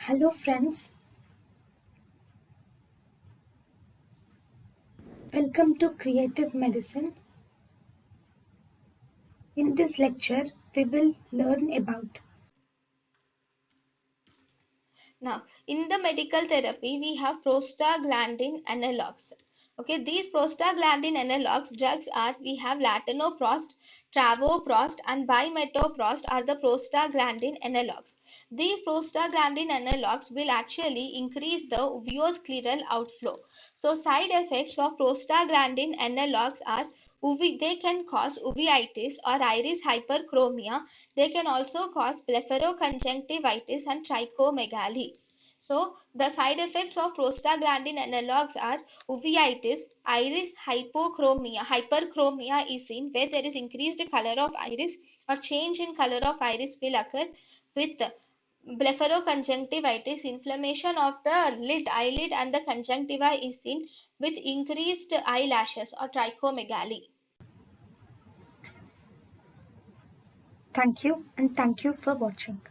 Hello friends, welcome to Creative Medicine. In this lecture, we will learn about Now, in the medical therapy, we have prostaglandin analogues. Okay, these prostaglandin analogues drugs are we have latanoprost, travoprost, and bimetoprost are the prostaglandin analogues. These prostaglandin analogues will actually increase the uveoscleral outflow. So, side effects of prostaglandin analogues are they can cause uveitis or iris hyperchromia. They can also cause blepharoconjunctivitis and trichomegaly. So, the side effects of prostaglandin analogues are uveitis, iris hyperchromia is seen where there is increased color of iris or change in color of iris will occur with blepharoconjunctivitis. Inflammation of the eyelid and the conjunctiva is seen with increased eyelashes or trichomegaly. thank you and thank you for watching.